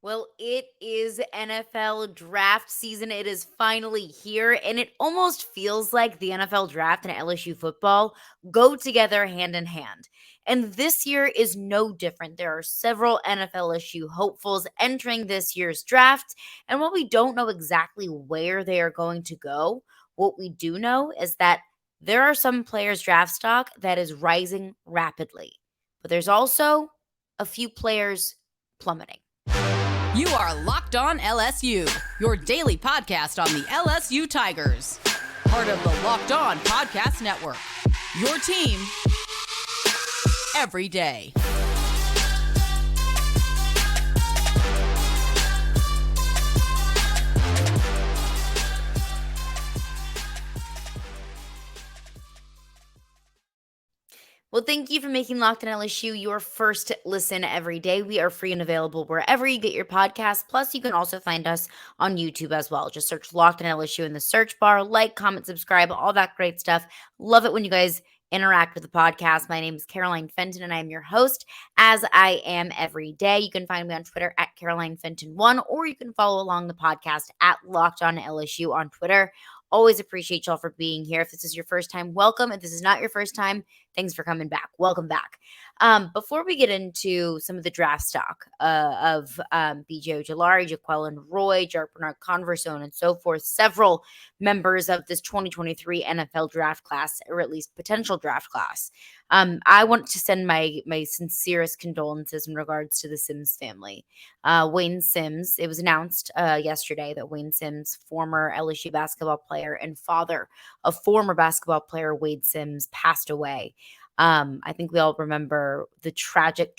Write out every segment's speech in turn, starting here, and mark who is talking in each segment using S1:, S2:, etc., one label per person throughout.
S1: Well, it is NFL draft season. It is finally here, and it almost feels like the NFL draft and LSU football go together hand in hand. And this year is no different. There are several NFLSU hopefuls entering this year's draft. And while we don't know exactly where they are going to go, what we do know is that there are some players' draft stock that is rising rapidly. But there's also a few players plummeting.
S2: You are Locked On LSU, your daily podcast on the LSU Tigers. Part of the Locked On Podcast Network, your team every day.
S1: Well, thank you for making Locked On LSU your first listen every day. We are free and available wherever you get your podcasts. Plus, you can also find us on YouTube as well. Just search Locked On LSU in the search bar. Like, comment, subscribe, all that great stuff. Love it when you guys interact with the podcast. My name is Caroline Fenton, and I am your host, as I am every day. You can find me on Twitter at Caroline Fenton1, or you can follow along the podcast at Locked On LSU on Twitter. Always appreciate y'all for being here. If this is your first time, welcome. If this is not your first time, thanks for coming back. Welcome back. Before we get into some of the draft stock of BJ Ojulari, Jaquelin Roy, Jarrick Bernard-Converse, so on and so forth, several members of this 2023 NFL draft class, or at least potential draft class, I want to send my sincerest condolences in regards to the Sims family. Wayne Sims, it was announced yesterday that Wayne Sims, former LSU basketball player and father of former basketball player Wade Sims, passed away. I think we all remember the tragic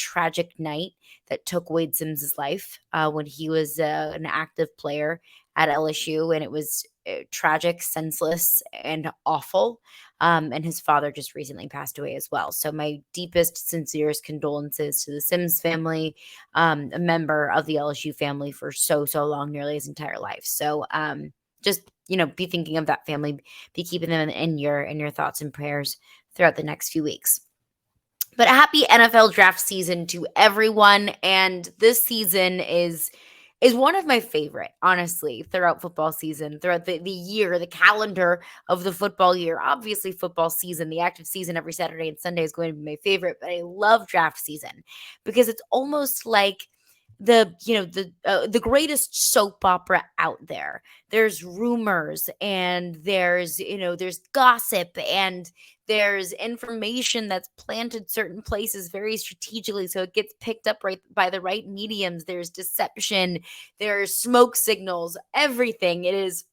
S1: night that took Wade Sims' life when he was an active player at LSU, and it was tragic, senseless, and awful. And his father just recently passed away as well. So my deepest, sincerest condolences to the Sims family, a member of the LSU family for so long, nearly his entire life. So just, be thinking of that family, be keeping them in your thoughts and prayers throughout the next few weeks. But a happy NFL draft season to everyone. And this season is one of my favorite, honestly, throughout football season, throughout the year, the calendar of the football year. Obviously, football season, the active season every Saturday and Sunday is going to be my favorite, but I love draft season because it's almost like the greatest soap opera out there. There's rumors and there's gossip and there's information that's planted certain places very strategically so it gets picked up right by the right mediums. There's deception, there's smoke signals, everything. It is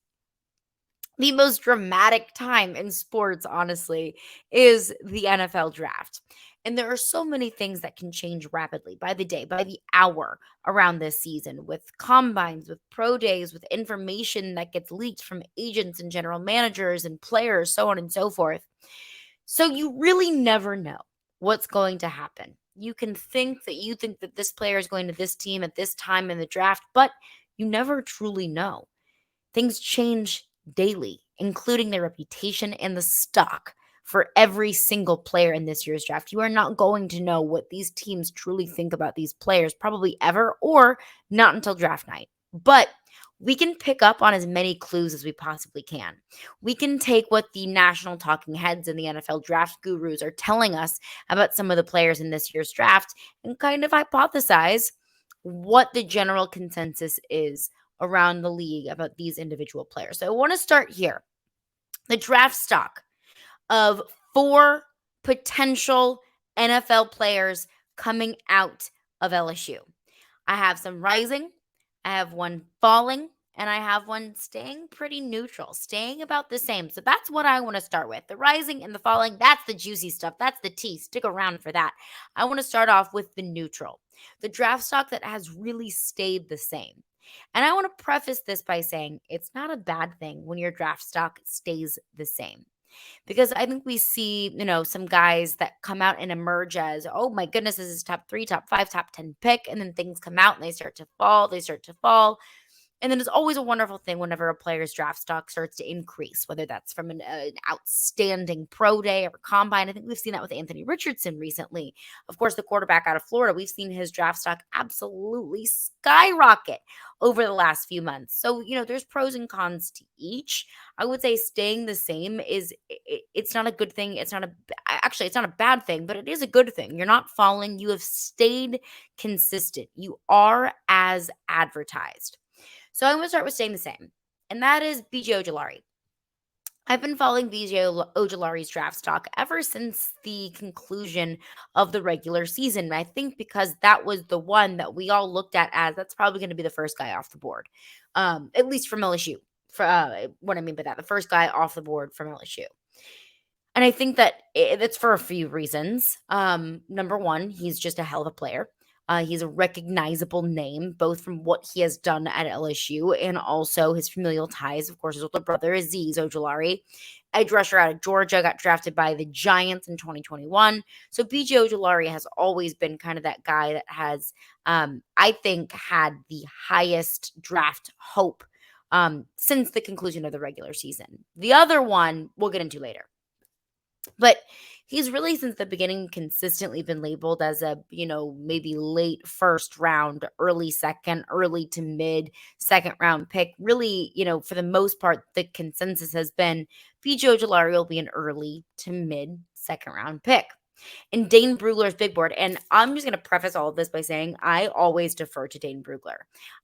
S1: the most dramatic time in sports, honestly, is the NFL draft. And there are so many things that can change rapidly by the day, by the hour around this season, with combines, with pro days, with information that gets leaked from agents and general managers and players, so on and so forth. So you really never know what's going to happen. You can think that this player is going to this team at this time in the draft, but you never truly know. Things change daily, including their reputation and the stock for every single player in this year's draft. You are not going to know what these teams truly think about these players, probably ever, or not until draft night. But we can pick up on as many clues as we possibly can. We can take what the national talking heads and the NFL draft gurus are telling us about some of the players in this year's draft and kind of hypothesize what the general consensus is around the league about these individual players. So I want to start here. The draft stock of 4 potential NFL players coming out of LSU. I have some rising, I have one falling, and I have one staying pretty neutral, staying about the same. So that's what I want to start with. The rising and the falling, that's the juicy stuff. That's the tea. Stick around for that. I want to start off with the neutral, the draft stock that has really stayed the same. And I want to preface this by saying it's not a bad thing when your draft stock stays the same. Because I think we see, some guys that come out and emerge as, oh my goodness, this is top 3, top 5, top 10 pick. And then things come out and they start to fall. And then it's always a wonderful thing whenever a player's draft stock starts to increase, whether that's from an outstanding pro day or combine. I think we've seen that with Anthony Richardson recently. Of course, the quarterback out of Florida, we've seen his draft stock absolutely skyrocket over the last few months. So, there's pros and cons to each. I would say staying the same it's not a good thing. Actually, it's not a bad thing, but it is a good thing. You're not falling. You have stayed consistent. You are as advertised. So I'm going to start with staying the same, and that is BJ Ojulari. I've been following BJ Ojulari's draft stock ever since the conclusion of the regular season. And I think because that was the one that we all looked at as that's probably going to be the first guy off the board, at least from LSU. For what I mean by that, the first guy off the board from LSU. And I think that that's for a few reasons. Number one, he's just a hell of a player. He's a recognizable name, both from what he has done at LSU and also his familial ties. Of course, his older brother, Azeez Ojulari, edge rusher out of Georgia, got drafted by the Giants in 2021. So BJ Ojulari has always been kind of that guy that has, I think, had the highest draft hope since the conclusion of the regular season. The other one we'll get into later. But he's really, since the beginning, consistently been labeled as a, maybe late first round, early second, early to mid second round pick. Really, for the most part, the consensus has been BJ Ojulari will be an early to mid second round pick. And Dane Brugler's big board. And I'm just going to preface all of this by saying I always defer to Dane Brugler.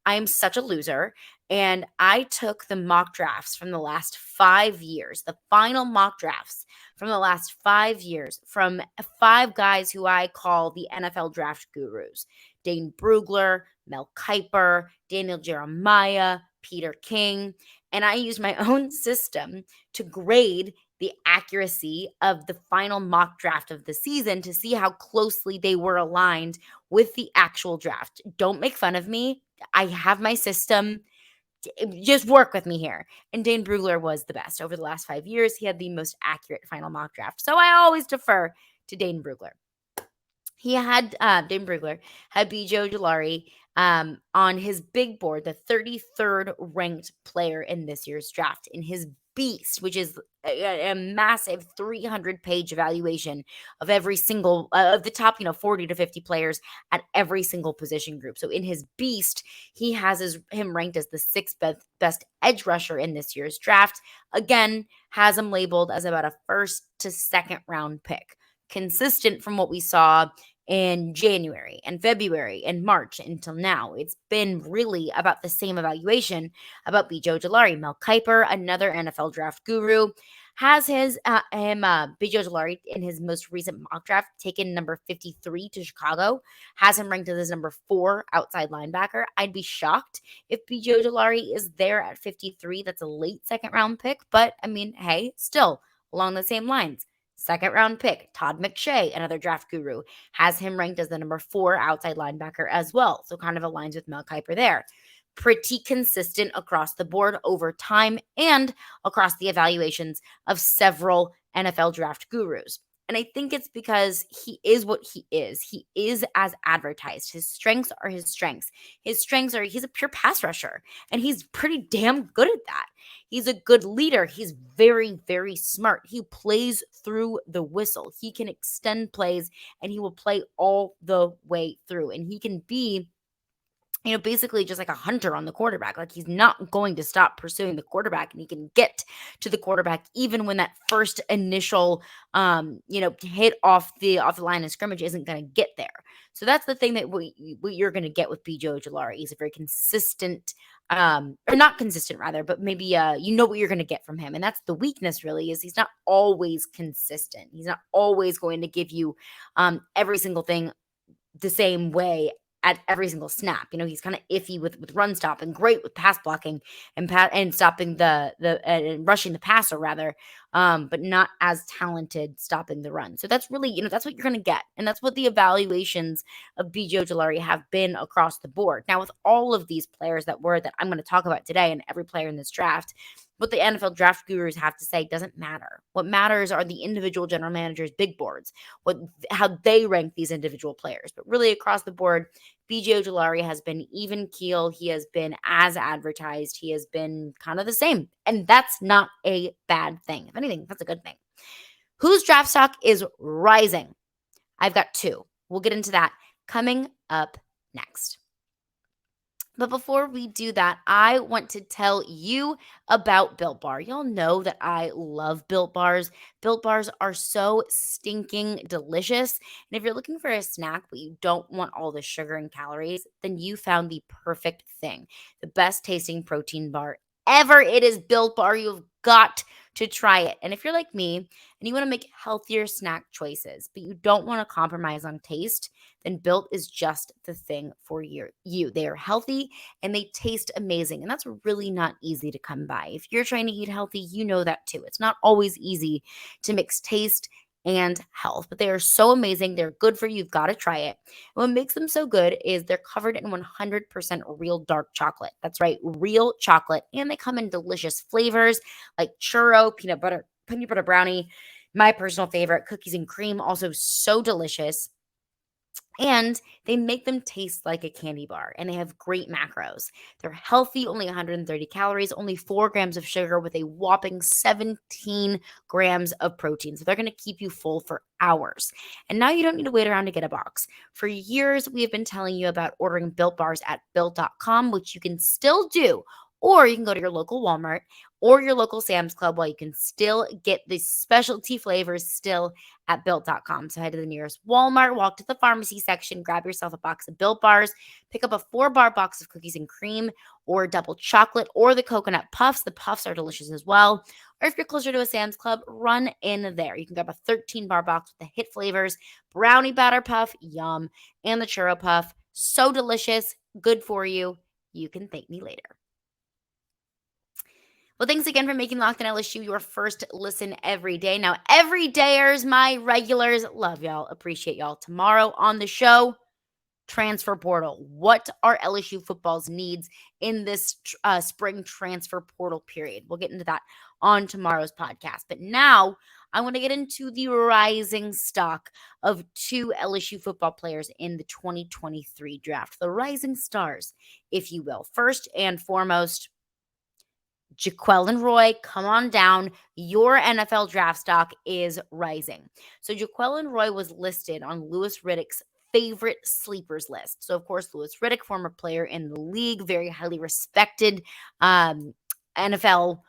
S1: I am such a loser. And I took the mock drafts from the last 5 years, the final mock drafts from the last 5 years, from 5 guys who I call the NFL draft gurus: Dane Brugler, Mel Kiper, Daniel Jeremiah, Peter King. And I used my own system to grade the accuracy of the final mock draft of the season to see how closely they were aligned with the actual draft. Don't make fun of me. I have my system. Just work with me here. And Dane Brugler was the best. Over the last 5 years, he had the most accurate final mock draft. So I always defer to Dane Brugler. Dane Brugler had BJ Ojulari on his big board, the 33rd ranked player in this year's draft, in his beast, which is a massive 300-page evaluation of every single of the top 40 to 50 players at every single position group. So in his beast, he has him ranked as the 6th best edge rusher in this year's draft. Again, has him labeled as about a first to second round pick, consistent from what we saw in January and February and March until now. It's been really about the same evaluation about BJ Ojulari. Mel Kiper, another NFL draft guru, has BJ Ojulari in his most recent mock draft taken number 53 to Chicago, has him ranked as his number 4 outside linebacker. I'd be shocked if BJ Ojulari is there at 53. That's a late second round pick, but I mean, hey, still along the same lines. Second round pick, Todd McShay, another draft guru, has him ranked as the number 4 outside linebacker as well. So kind of aligns with Mel Kiper there. Pretty consistent across the board over time and across the evaluations of several NFL draft gurus. And I think it's because he is what he is. He is as advertised. His strengths are his strengths. His strengths are he's a pure pass rusher, and he's pretty damn good at that. He's a good leader. He's very, very smart. He plays through the whistle. He can extend plays, and he will play all the way through. And he can be basically just like a hunter on the quarterback. Like, he's not going to stop pursuing the quarterback, and he can get to the quarterback even when that first initial, hit off the line of scrimmage isn't going to get there. So that's the thing that you're going to get with BJ Ojulari. He's a very consistent, or not consistent rather, but maybe what you're going to get from him. And that's the weakness really, is he's not always consistent. He's not always going to give you every single thing the same way at every single snap. He's kind of iffy with run stop and great with pass blocking and stopping and rushing the passer rather, but not as talented stopping the run. So that's really, that's what you're going to get. And that's what the evaluations of BJ Ojulari have been across the board. Now, with all of these players that I'm going to talk about today, and every player in this draft, what the NFL draft gurus have to say doesn't matter. What matters are the individual general managers' big boards, how they rank these individual players. But really across the board, BJ Ojulari has been even keel. He has been as advertised. He has been kind of the same. And that's not a bad thing. If anything, that's a good thing. Whose draft stock is rising? I've got two. We'll get into that coming up next. But before we do that, I want to tell you about Built Bar. Y'all know that I love Built Bars. Built Bars are so stinking delicious. And if you're looking for a snack but you don't want all the sugar and calories, then you found the perfect thing. The best tasting protein bar ever. It is Built Bar. You've got to try it. And if you're like me and you want to make healthier snack choices, but you don't want to compromise on taste, then Built is just the thing for you. They are healthy and they taste amazing. And that's really not easy to come by. If you're trying to eat healthy, you know that too. It's not always easy to mix taste and health, but they are so amazing. They're good for you. You've got to try it. And what makes them so good is they're covered in 100% real dark chocolate. That's right, real chocolate. And they come in delicious flavors like churro, peanut butter brownie, my personal favorite, cookies and cream, also so delicious. And they make them taste like a candy bar, and they have great macros. They're healthy, only 130 calories, only 4 grams of sugar with a whopping 17 grams of protein. So they're going to keep you full for hours. And now you don't need to wait around to get a box. For years, we have been telling you about ordering Built Bars at Built.com, which you can still do. Or you can go to your local Walmart or your local Sam's Club while you can still get the specialty flavors still at Built.com. So head to the nearest Walmart, walk to the pharmacy section, grab yourself a box of Built Bars, pick up a 4-bar box of cookies and cream or double chocolate or the coconut puffs. The puffs are delicious as well. Or if you're closer to a Sam's Club, run in there. You can grab a 13-bar box with the hit flavors, brownie batter puff, yum, and the churro puff. So delicious, good for you. You can thank me later. Well, thanks again for making Locked On LSU your first listen every day. Now, everydayers, my regulars, love y'all, appreciate y'all. Tomorrow on the show, transfer portal. What are LSU football's needs in this spring transfer portal period? We'll get into that on tomorrow's podcast. But now I want to get into the rising stock of 2 LSU football players in the 2023 draft. The rising stars, if you will. First and foremost, Jaquelin Roy, come on down. Your NFL draft stock is rising. So Jaquelin Roy was listed on Louis Riddick's favorite sleepers list. So, of course, Louis Riddick, former player in the league, very highly respected NFL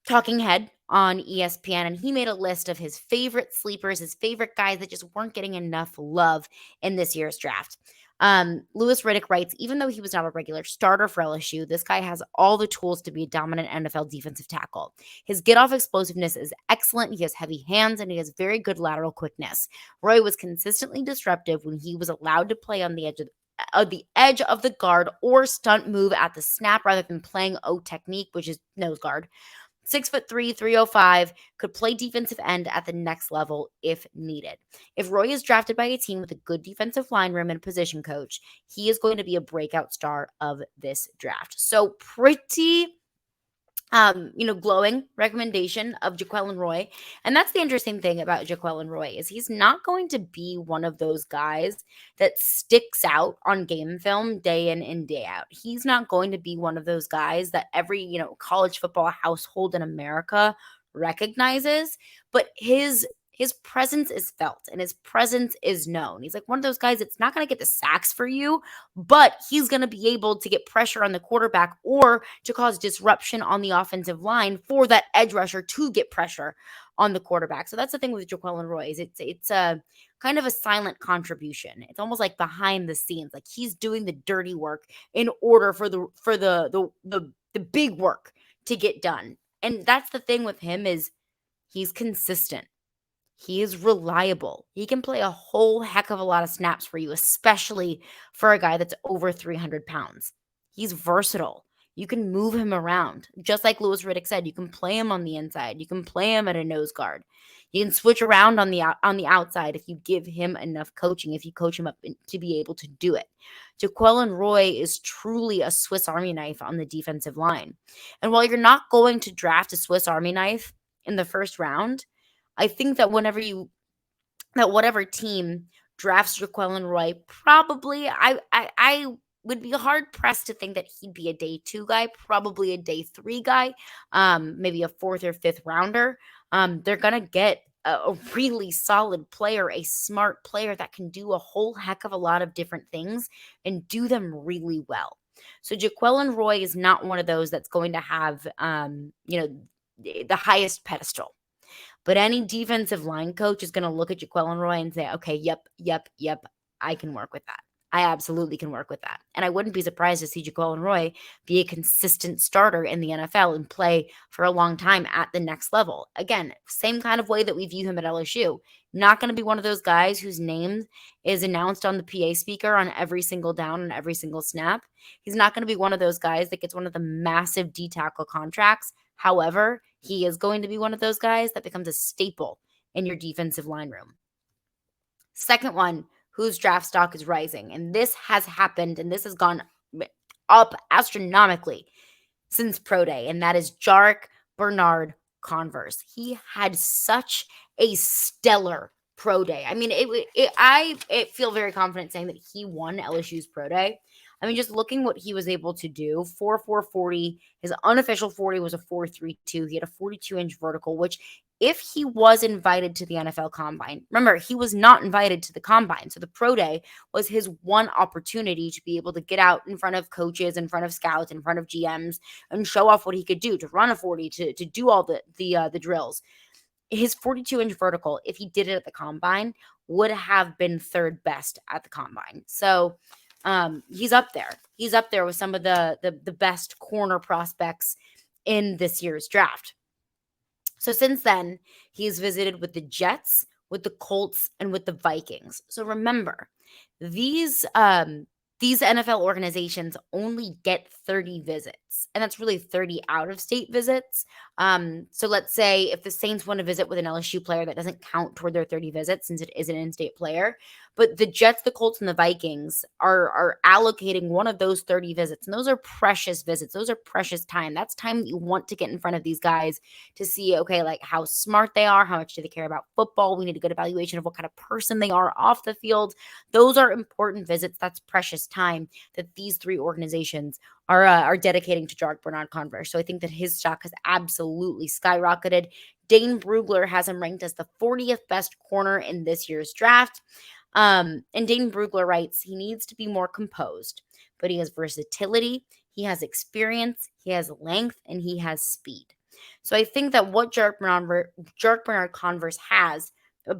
S1: talking head on ESPN, and he made a list of his favorite sleepers, his favorite guys that just weren't getting enough love in this year's draft. Louis Riddick writes, even though he was not a regular starter for LSU, this guy has all the tools to be a dominant NFL defensive tackle. His get-off explosiveness is excellent. He has heavy hands, and he has very good lateral quickness. Roy was consistently disruptive when he was allowed to play on the edge of the guard or stunt move at the snap rather than playing O technique, which is nose guard. 6'3", 305, could play defensive end at the next level if needed. If Roy is drafted by a team with a good defensive line room and a position coach, he is going to be a breakout star of this draft. So pretty glowing recommendation of Jaquelin Roy. And that's the interesting thing about Jaquelin Roy is he's not going to be one of those guys that sticks out on game film day in and day out. He's not going to be one of those guys that every, college football household in America recognizes, but his presence is felt and his presence is known. He's like one of those guys that's not going to get the sacks for you, but he's going to be able to get pressure on the quarterback or to cause disruption on the offensive line for that edge rusher to get pressure on the quarterback. So that's the thing with Jaquelin Roy is it's a kind of a silent contribution. It's almost like behind the scenes, like he's doing the dirty work in order for the big work to get done. And that's the thing with him is he's consistent. He is reliable. He can play a whole heck of a lot of snaps for you, especially for a guy that's over 300 pounds. He's versatile. You can move him around. Just like Louis Riddick said, you can play him on the inside. You can play him at a nose guard. You can switch around on the outside if you give him enough coaching, if you coach him up to be able to do it. Jaquelin Roy is truly a Swiss Army knife on the defensive line. And while you're not going to draft a Swiss Army knife in the first round, I think that whatever team drafts Jaquelin Roy, probably I would be hard pressed to think that he'd be a day 2 guy, probably a day 3 guy, maybe a 4th or 5th rounder. They're gonna get a really solid player, a smart player that can do a whole heck of a lot of different things and do them really well. So Jaquelin Roy is not one of those that's going to have the highest pedestal. But any defensive line coach is going to look at Jaquelin Roy and say, okay, yep, I can work with that. I absolutely can work with that. And I wouldn't be surprised to see Jaquelin Roy be a consistent starter in the NFL and play for a long time at the next level. Again, same kind of way that we view him at LSU. Not going to be one of those guys whose name is announced on the PA speaker on every single down and every single snap. He's not going to be one of those guys that gets one of the massive D-tackle contracts. However, he is going to be one of those guys that becomes a staple in your defensive line room. Second one, whose draft stock is rising. And this has happened, and this has gone up astronomically since Pro Day, and that is Jarrick Bernard-Converse. He had such a stellar Pro Day. I mean, I feel very confident saying that he won LSU's Pro Day. I mean, just looking what he was able to do, 4.40. His unofficial 40 was a 4.32. He had a 42-inch vertical, which if he was invited to the NFL Combine, remember, he was not invited to the Combine. So the Pro Day was his one opportunity to be able to get out in front of coaches, in front of scouts, in front of GMs, and show off what he could do, to run a 40, to do all the drills. His 42-inch vertical, if he did it at the Combine, would have been third best at the Combine. So he's up there. He's up there with some of the best corner prospects in this year's draft. So since then, he's visited with the Jets, with the Colts, and with the Vikings. So remember, these NFL organizations only get 30 visits, and that's really 30 out-of-state visits. So let's say if the Saints want to visit with an LSU player, that doesn't count toward their 30 visits since it is an in-state player. But the Jets, the Colts, and the Vikings are allocating one of those 30 visits, and those are precious visits. Those are precious time. That's time that you want to get in front of these guys to see, okay, like how smart they are, how much do they care about football. We need a good evaluation of what kind of person they are off the field. Those are important visits. That's precious time that these three organizations are dedicating to Jarrick Bernard-Converse. So I think that his stock has absolutely skyrocketed. Dane Brugler has him ranked as the 40th best corner in this year's draft. And Dane Brugler writes, he needs to be more composed, but he has versatility, he has experience, he has length, and he has speed. So I think that what Jarrick Bernard-Converse has,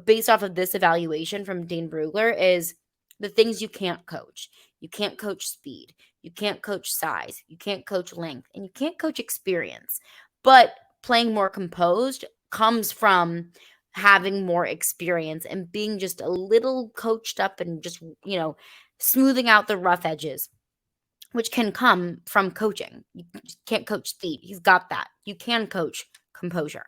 S1: based off of this evaluation from Dane Brugler, is the things you can't coach. You can't coach speed. You can't coach size. You can't coach length. And you can't coach experience. But playing more composed comes from having more experience and being just a little coached up and just, smoothing out the rough edges, which can come from coaching. You just can't coach speed. He's got that. You can coach composure.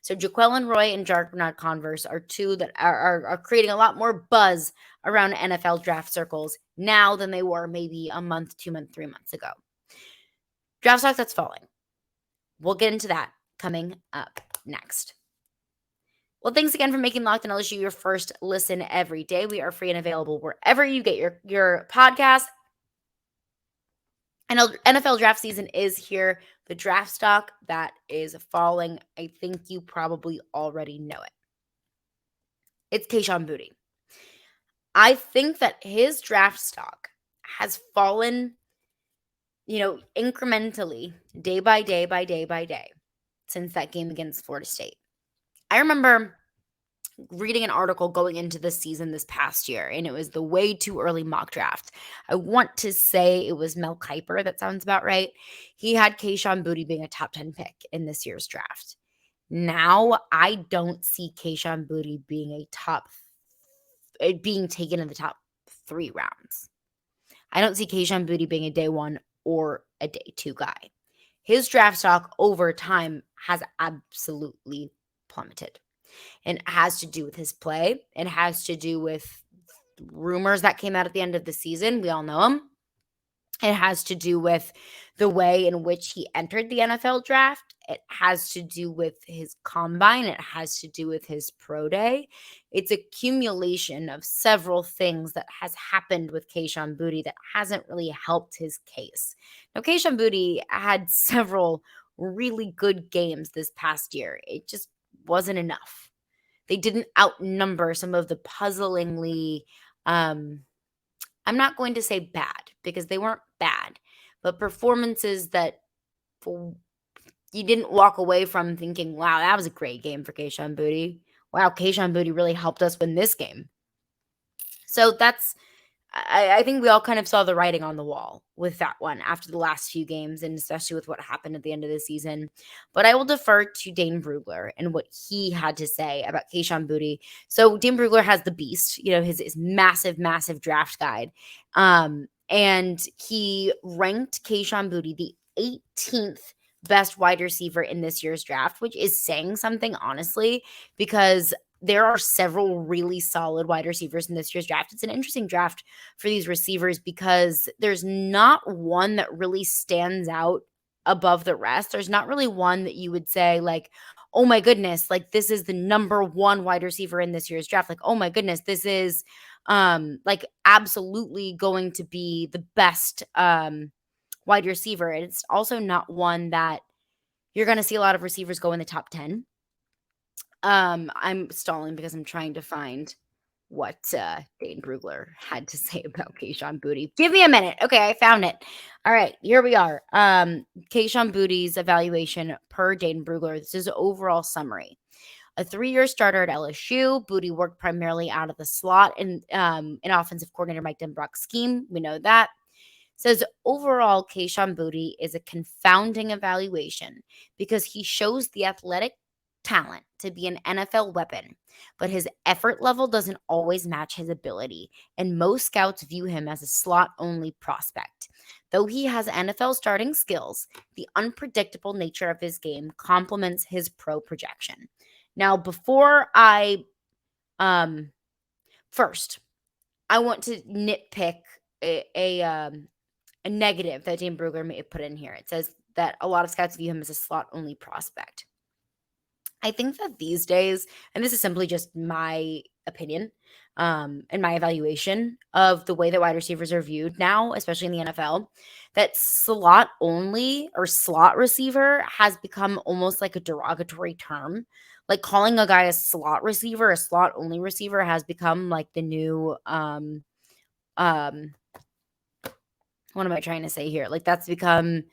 S1: So Jaquelin Roy and Jarrick Bernard-Converse are two that are creating a lot more buzz around NFL draft circles now than they were maybe a month, 2 months, 3 months ago. Draft stock that's falling. We'll get into that coming up next. Well, thanks again for making Locked On LSU your first listen every day. We are free and available wherever you get your podcast. And NFL draft season is here. The draft stock that is falling, I think you probably already know it. It's Kayshon Boutte. I think that his draft stock has fallen, incrementally, day by day by day by day, since that game against Florida State. I remember reading an article going into the season this past year, and it was the way too early mock draft. I want to say it was Mel Kiper. That sounds about right. He had Kayshon Boutte being a top 10 pick in this year's draft. Now, I don't see Kayshon Boutte being being taken in the top 3 rounds. I don't see Kayshon Boutte being a day 1 or a day 2 guy. His draft stock over time has absolutely plummeted. And it has to do with his play. It has to do with rumors that came out at the end of the season. We all know him. It has to do with the way in which he entered the NFL draft. It has to do with his combine. It has to do with his pro day. It's accumulation of several things that has happened with Kayshon Boutte that hasn't really helped his case. Now, Kayshon Boutte had several really good games this past year. It just wasn't enough. They didn't outnumber some of the puzzlingly I'm not going to say bad because they weren't bad, but performances that you didn't walk away from thinking, wow, that was a great game for Kayshon Boutte. Wow, Kayshon Boutte really helped us win this game. So I think we all kind of saw the writing on the wall with that one after the last few games, and especially with what happened at the end of the season. But I will defer to Dane Brugler and what he had to say about Kayshon Boutte. So Dane Brugler has the beast, his massive, massive draft guide. And he ranked Kayshon Boutte the 18th best wide receiver in this year's draft, which is saying something, honestly, because there are several really solid wide receivers in this year's draft. It's an interesting draft for these receivers because there's not one that really stands out above the rest. There's not really one that you would say like, oh my goodness, like this is the number one wide receiver in this year's draft. Like, oh my goodness, this is like absolutely going to be the best wide receiver. And it's also not one that you're going to see a lot of receivers go in the top 10. I'm stalling because I'm trying to find what Dane Brugler had to say about Kayshon Boutte. Give me a minute. Okay, I found it. All right, here we are. Kayshon Boutte's evaluation per Dane Brugler. This is overall summary. A 3-year starter at LSU, Boutte worked primarily out of the slot in offensive coordinator Mike Denbrock's scheme. We know that. Says overall, Kayshon Boutte is a confounding evaluation because he shows the athletic talent to be an NFL weapon, but his effort level doesn't always match his ability, and most scouts view him as a slot-only prospect. Though he has NFL starting skills, the unpredictable nature of his game complements his pro projection. Now, before I first, I want to nitpick a negative that Dane Brugler may have put in here. It says that a lot of scouts view him as a slot-only prospect. I think that these days, and this is simply just my opinion and my evaluation of the way that wide receivers are viewed now, especially in the NFL, that slot only or slot receiver has become almost like a derogatory term. Like calling a guy a slot receiver, a slot only receiver has become like the new what am I trying to say here? Like that's become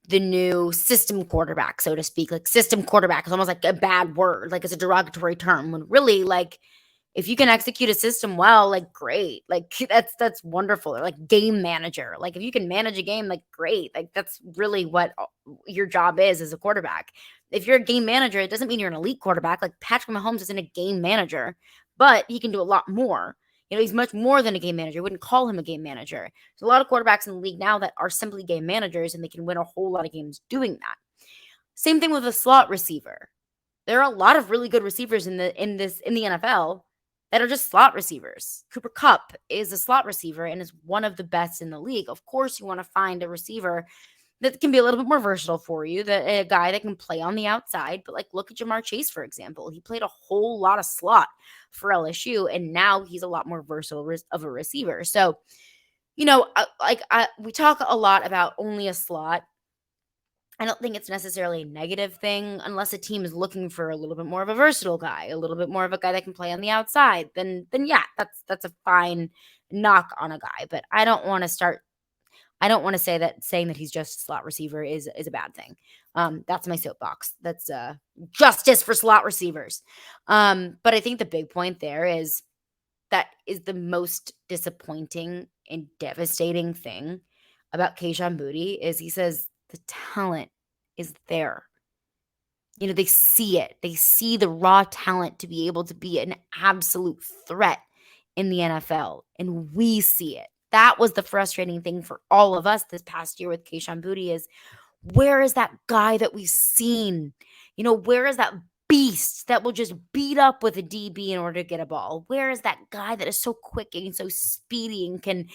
S1: the new system quarterback, so to speak. Like system quarterback is almost like a bad word, like it's a derogatory term, when really, like, if you can execute a system well, like great, like that's wonderful. Or like game manager, like if you can manage a game, like great, like that's really what your job is as a quarterback. If you're a game manager, it doesn't mean you're an elite quarterback. Like Patrick Mahomes isn't a game manager, but he can do a lot more. He's much more than a game manager. I wouldn't call him a game manager. There's a lot of quarterbacks in the league now that are simply game managers, and they can win a whole lot of games doing that. Same thing with a slot receiver. There are a lot of really good receivers in the NFL that are just slot receivers. Cooper Kupp is a slot receiver and is one of the best in the league. Of course, you want to find a receiver that can be a little bit more versatile for you, that a guy that can play on the outside. But like, look at Jamar Chase, for example. He played a whole lot of slot for LSU, and now he's a lot more versatile of a receiver. So, we talk a lot about only a slot. I don't think it's necessarily a negative thing unless a team is looking for a little bit more of a versatile guy, a little bit more of a guy that can play on the outside. Then yeah, that's a fine knock on a guy. But I don't want to say that saying that he's just a slot receiver is a bad thing. That's my soapbox. That's justice for slot receivers. But I think the big point there is that is the most disappointing and devastating thing about Kayshon Boutte is he says the talent is there. They see it. They see the raw talent to be able to be an absolute threat in the NFL, and we see it. that was the frustrating thing for all of us this past year with Kayshon Boutte is, where is that guy that we've seen? Where is that beast that will just beat up with a DB in order to get a ball? Where is that guy that is so quick and so speedy and can,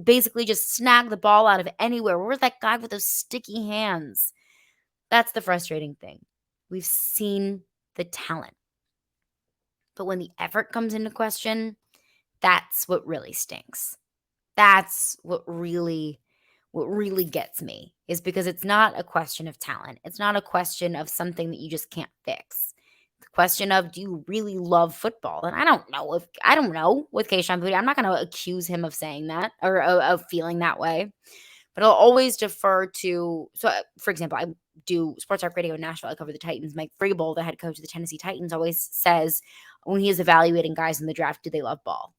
S1: basically just snag the ball out of anywhere? Where's that guy with those sticky hands? That's the frustrating thing. We've seen the talent. But when the effort comes into question, that's what really stinks. That's what really gets me, is because it's not a question of talent. It's not a question of something that you just can't fix. The question of, do you really love football? And I don't know with Kayshon Boutte. I'm not going to accuse him of saying that or of feeling that way. But I'll always defer to, for example, I do Sports Talk Radio in Nashville. I cover the Titans. Mike Vrabel, the head coach of the Tennessee Titans, always says when he is evaluating guys in the draft, do they love ball?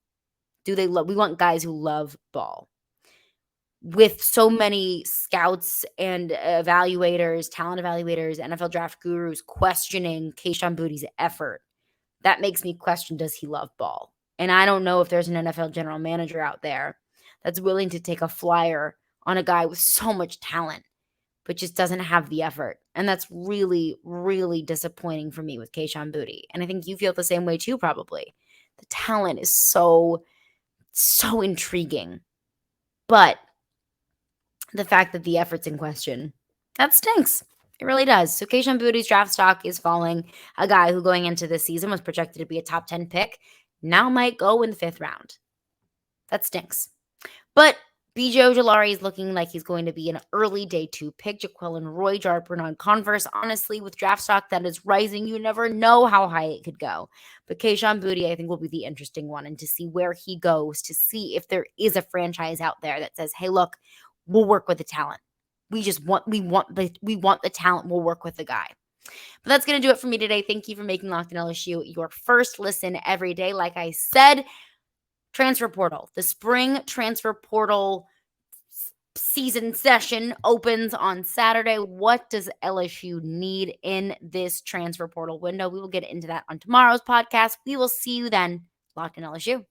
S1: We want guys who love ball. With so many scouts and evaluators, talent evaluators, NFL draft gurus questioning Kayshon Boutte's effort, that makes me question, does he love ball? And I don't know if there's an NFL general manager out there that's willing to take a flyer on a guy with so much talent, but just doesn't have the effort. And that's really, really disappointing for me with Kayshon Boutte. And I think you feel the same way too, probably. The talent is so intriguing. But the fact that the effort's in question, that stinks. It really does. So Kayshon Boutte's draft stock is falling. A guy who going into this season was projected to be a top 10 pick now might go in the 5th round. That stinks. But BJ Ojulari is looking like he's going to be an early day 2 pick. Jaquelin Roy, Jarrick Bernard-Converse. Honestly, with draft stock that is rising, you never know how high it could go. But Kayshon Boutte, I think, will be the interesting one, and to see where he goes, to see if there is a franchise out there that says, hey, look, we'll work with the talent. We want the talent. We'll work with the guy. But that's going to do it for me today. Thank you for making Locked On LSU your first listen every day. Like I said, transfer portal. The spring transfer portal season session opens on Saturday. What does LSU need in this transfer portal window? We will get into that on tomorrow's podcast. We will see you then. Locked On LSU.